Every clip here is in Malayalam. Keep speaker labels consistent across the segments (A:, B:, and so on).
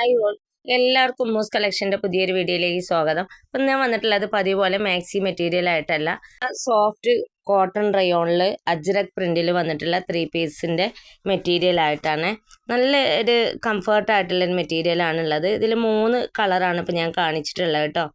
A: ഹായ് ഓൾ, എല്ലാവർക്കും മൂസ് കളക്ഷൻ്റെ പുതിയൊരു വീഡിയോയിലേക്ക് സ്വാഗതം. അപ്പം ഞാൻ വന്നിട്ടുള്ളത് പതിവ് പോലെ മാക്സി മെറ്റീരിയൽ ആയിട്ടല്ല, സോഫ്റ്റ് കോട്ടൺ റയോണിൽ അജ്രക് പ്രിൻറ്റിൽ വന്നിട്ടുള്ള 3 പീസിൻ്റെ മെറ്റീരിയൽ ആയിട്ടാണ്. നല്ല ഒരു കംഫർട്ടായിട്ടുള്ളൊരു മെറ്റീരിയലാണുള്ളത്. ഇതിൽ 3 കളറാണ് ഇപ്പോൾ ഞാൻ കാണിച്ചിട്ടുള്ളത് കേട്ടോ.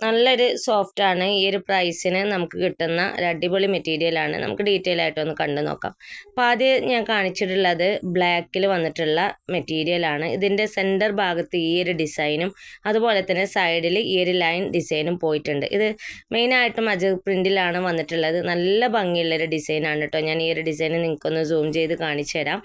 A: നല്ലൊരു സോഫ്റ്റാണ്. ഈ ഒരു പ്രൈസിന് നമുക്ക് കിട്ടുന്ന ഒരു അടിപൊളി മെറ്റീരിയലാണ്. നമുക്ക് ഡീറ്റെയിൽ ആയിട്ടൊന്ന് കണ്ടു നോക്കാം. അപ്പോൾ ആദ്യം ഞാൻ കാണിച്ചിട്ടുള്ളത് ബ്ലാക്കിൽ വന്നിട്ടുള്ള മെറ്റീരിയലാണ്. ഇതിൻ്റെ സെൻറ്റർ ഭാഗത്ത് ഈ ഒരു ഡിസൈനും അതുപോലെ തന്നെ സൈഡിൽ ഈ ഒരു ലൈൻ ഡിസൈനും പോയിട്ടുണ്ട്. ഇത് മെയിനായിട്ടും അജക് പ്രിൻറ്റിലാണ് വന്നിട്ടുള്ളത്. നല്ല ഭംഗിയുള്ളൊരു ഡിസൈനാണ് കേട്ടോ. ഞാൻ ഈ ഒരു ഡിസൈൻ നിങ്ങൾക്കൊന്ന് സൂം ചെയ്ത് കാണിച്ചു തരാം.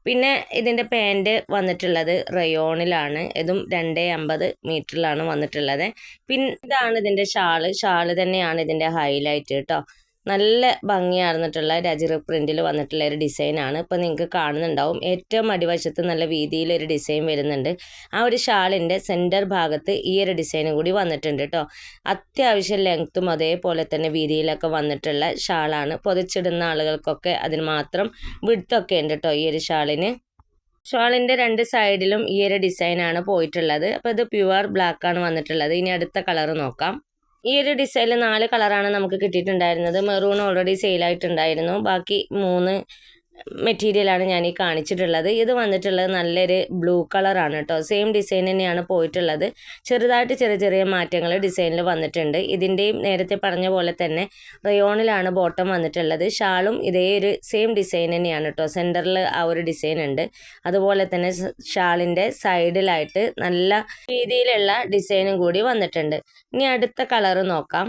A: പിന്നെ ഇതിൻ്റെ പാൻറ്റ് വന്നിട്ടുള്ളത് റയോണിലാണ്. ഇതും 250 മീറ്ററിലാണ് വന്നിട്ടുള്ളത്. പിന്നെ ഇതാണ് ഇതിൻ്റെ ഷാള് തന്നെയാണ് ഇതിൻ്റെ ഹൈലൈറ്റ് കേട്ടോ. നല്ല ഭംഗിയാർന്നിട്ടുള്ള അജ്രക് പ്രിൻറ്റിൽ വന്നിട്ടുള്ള ഒരു ഡിസൈനാണ്. ഇപ്പോൾ നിങ്ങൾക്ക് കാണുന്നുണ്ടാവും, ഏറ്റവും അടിവശത്ത് നല്ല വീതിയിലൊരു ഡിസൈൻ വരുന്നുണ്ട്. ആ ഒരു ഷാളിൻ്റെ സെൻറ്റർ ഭാഗത്ത് ഈ ഒരു ഡിസൈനും കൂടി വന്നിട്ടുണ്ട് കേട്ടോ. അത്യാവശ്യം ലെങ്ത്തും അതേപോലെ തന്നെ വീതിയിലൊക്കെ വന്നിട്ടുള്ള ഷാളാണ്. പൊതിച്ചിടുന്ന ആളുകൾക്കൊക്കെ അതിന് മാത്രം വിഡ്ത്തൊക്കെ ഉണ്ട് കേട്ടോ ഈ ഒരു ഷാളിന്. ഷാളിൻ്റെ 2 സൈഡിലും ഈ ഒരു ഡിസൈനാണ് പോയിട്ടുള്ളത്. അപ്പോൾ ഇത് പ്യുവർ ബ്ലാക്കാണ് വന്നിട്ടുള്ളത്. ഇനി അടുത്ത കളർ നോക്കാം. ഈ ഒരു ഡിസൈനിൽ 4 കളറാണ് നമുക്ക് കിട്ടിയിട്ടുണ്ടായിരുന്നത്. Maroon already സെയിലായിട്ടുണ്ടായിരുന്നു. ബാക്കി 3 മെറ്റീരിയലാണ് ഞാൻ ഈ കാണിച്ചിട്ടുള്ളത്. ഇത് വന്നിട്ടുള്ളത് നല്ലൊരു ബ്ലൂ കളറാണ് കേട്ടോ. സെയിം ഡിസൈൻ തന്നെയാണ് പോയിട്ടുള്ളത്. ചെറുതായിട്ട് ചെറിയ മാറ്റങ്ങൾ ഡിസൈനിൽ വന്നിട്ടുണ്ട്. ഇതിൻ്റെയും നേരത്തെ പറഞ്ഞ പോലെ തന്നെ റയോണിലാണ് ബോട്ടം വന്നിട്ടുള്ളത്. ഷാളും ഇതേ ഒരു സെയിം ഡിസൈൻ തന്നെയാണ് കേട്ടോ. സെൻറ്ററിൽ ആ ഒരു ഡിസൈൻ ഉണ്ട്. അതുപോലെ തന്നെ ഷാളിൻ്റെ സൈഡിലായിട്ട് നല്ല രീതിയിലുള്ള ഡിസൈനും കൂടി വന്നിട്ടുണ്ട്. ഇനി അടുത്ത കളറ് നോക്കാം.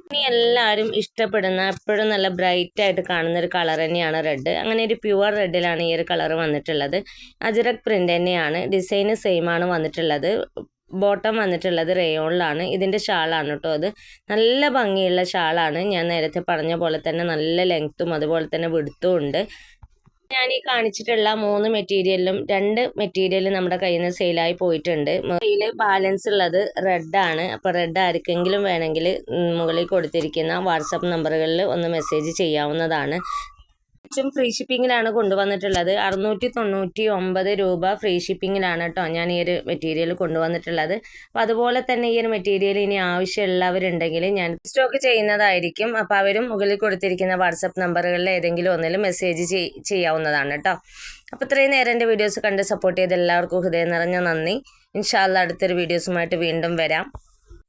A: ഇനി എല്ലാവരും ഇഷ്ടപ്പെടുന്ന എപ്പോഴും നല്ല ബ്രൈറ്റ് ആയിട്ട് കാണുന്ന ഒരു കളർ തന്നെയാണ് റെഡ്. അങ്ങനെ ഒരു പ്യുവർ റെഡിലാണ് ഈ ഒരു കളർ വന്നിട്ടുള്ളത്. അജ്രക് പ്രിൻ്റ് തന്നെയാണ്. ഡിസൈന് സെയിം ആണ് വന്നിട്ടുള്ളത്. ബോട്ടം വന്നിട്ടുള്ളത് റയോണിലാണ്. ഇതിൻ്റെ ഷാളാണ് കേട്ടോ. അത് നല്ല ഭംഗിയുള്ള ഷാളാണ്. ഞാൻ നേരത്തെ പറഞ്ഞ പോലെ തന്നെ നല്ല ലെങ്ത്തും അതുപോലെ തന്നെ വിഡ്ത്തും ഉണ്ട്. ഞാൻ ഈ കാണിച്ചിട്ടുള്ള 3 മെറ്റീരിയലിലും 2 മെറ്റീരിയൽ നമ്മുടെ കയ്യിൽ നിന്ന് സെയിലായി പോയിട്ടുണ്ട്. ഇതിൽ ബാലൻസ് ഉള്ളത് റെഡാണ്. അപ്പോൾ റെഡ് ആർക്കെങ്കിലും വേണമെങ്കിൽ മുകളിൽ കൊടുത്തിരിക്കുന്ന വാട്സപ്പ് നമ്പറുകളിൽ ഒന്ന് മെസ്സേജ് ചെയ്യാവുന്നതാണ്. ഫ്രീ ഷിപ്പിങ്ങിലാണ് കൊണ്ടുവന്നിട്ടുള്ളത്. 699 രൂപ ഫ്രീ ഷിപ്പിങ്ങിലാണ് കേട്ടോ ഞാൻ ഈ ഒരു മെറ്റീരിയൽ കൊണ്ടുവന്നിട്ടുള്ളത്. അപ്പോൾ അതുപോലെ തന്നെ ഈ ഒരു മെറ്റീരിയൽ ഇനി ആവശ്യമുള്ളവരുണ്ടെങ്കിൽ ഞാൻ സ്റ്റോക്ക് ചെയ്യുന്നതായിരിക്കും. അപ്പോൾ അവരും മുകളിൽ കൊടുത്തിരിക്കുന്ന വാട്സപ്പ് നമ്പറുകളിൽ ഏതെങ്കിലും ഒന്നിൽ മെസ്സേജ് ചെയ്യാവുന്നതാണ് കേട്ടോ. അപ്പോൾ ഇത്രയും നേരം എൻ്റെ വീഡിയോസ് കണ്ട് സപ്പോർട്ട് ചെയ്ത് എല്ലാവർക്കും ഹൃദയം നിറഞ്ഞ നന്ദി. ഇൻഷാ അല്ലാഹ് അടുത്തൊരു വീഡിയോസുമായിട്ട് വീണ്ടും വരാം.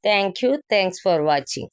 A: Thanks for watching.